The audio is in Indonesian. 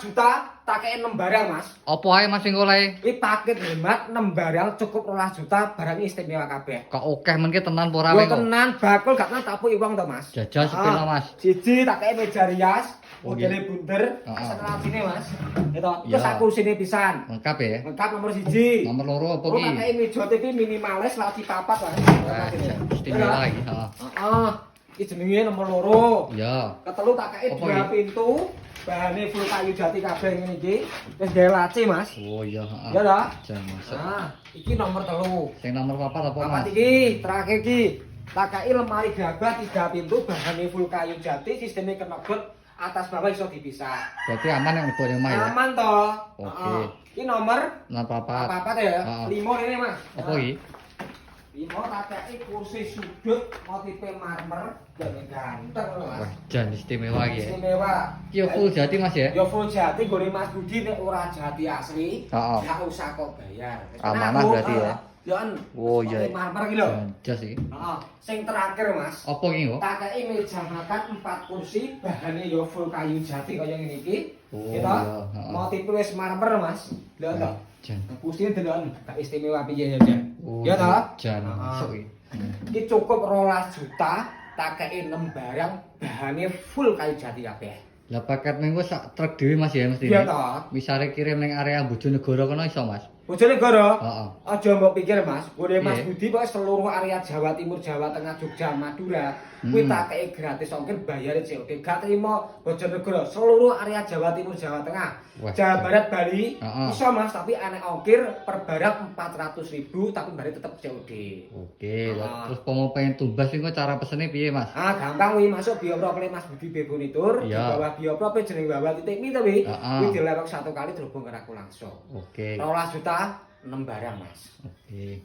juta tak kei 6 barang Mas. Apa ae Mas sing oleh? Iki paket hemat 6 barang cukup 12 juta barang istimewa kabeh. Kok akeh men ki tenan apa ora Yo kok? tenan bakul gak tenan tak puki wong to Mas. Jajal sepira Mas. Siji tak kei meja rias, Oh, modele iya. bunder, Heeh. setelah sini Mas. Itu Iya. terus aku sini pisan. Lengkap ya. Lengkap nomor siji. Nomor loro apa Terus ki? tak kei meja TV minimalis lagi papat Mas. Wah, istimewa iki, heeh. Heeh. Iki jenenge nomor loro. Iya. Ketelu tak kei Apa 2 iki? pintu. Bahane full kayu jati kabeh ngene iki. Wis gawe laci Mas. Oh iya, heeh. Iya ta? Jan masuk. Nah, iki nomor telu. Sing nomor papat apa Papat Mas? iki, terakhir iki. Tak kei lemari gagah 3 pintu bahane full kayu jati, sistemnya kenobot atas bawah iso dipisah. Berarti aman yang mlebu omah ya. Aman to. Oke. Heeh. Iki nomor Nomor papat. papat ya. Heeh. 5 ini Mas. Apa iki? 5 tak kei kursi sudut motife marmer dan ganteng lho Wah, Mas. jan istimewa iki ya. Istimewa. Ki yo full jati Mas ya. Ya full jati gone Mas Budi nek ora jati asli, Heeh. gak usah kok bayar. Amanah berarti ya. Ya kan. Oh, iya. Marmer iki lho. Jas iki. Heeh. Sing terakhir Mas. Apa iki kok? Tak kei meja makan 4 kursi, bahane ya full kayu jati kaya ngene iki. Oh, Gitu. iya, heeh. Motif wis marmer Mas. Lho to. Jan. Kursine deloken gak istimewa piye ya, Jan. Oh, Ya toh? Jan Heeh. masuk iki. Iki cukup 12 juta, tak kei 6 barang, bahane full kayu jati kabeh. Lah paket minggu sak truk dhewe Mas ya mesti. Iya toh. Misale kirim ning area Bojonegoro kono iso Mas. Bojonegoro. Heeh. Aja mbok pikir Mas, gone Mas Iya. Budi pokoke seluruh area Jawa Timur, Jawa Tengah, Jogja, Madura, kuwi tak kei gratis ongkir bayar COD. Gak trimo Bojonegoro, seluruh area Jawa Timur, Jawa Tengah. Wah. Jawa Barat, Bali, Heeh. iso Mas, tapi aneh ongkir per barang 400.000 tapi bayar tetep COD. Oke, Ah. terus mau pengen tumbas iku cara pesene piye Mas? Ah, gampang kuwi masuk bioprop Mas Budi Bebonitur, di Iya. bawah bioprop jeneng bawah titik mi to wi. Heeh. Kuwi dilewek 1 kali terhubung karo aku langsung. Oke. 12 juta 6 barang Mas. Oke.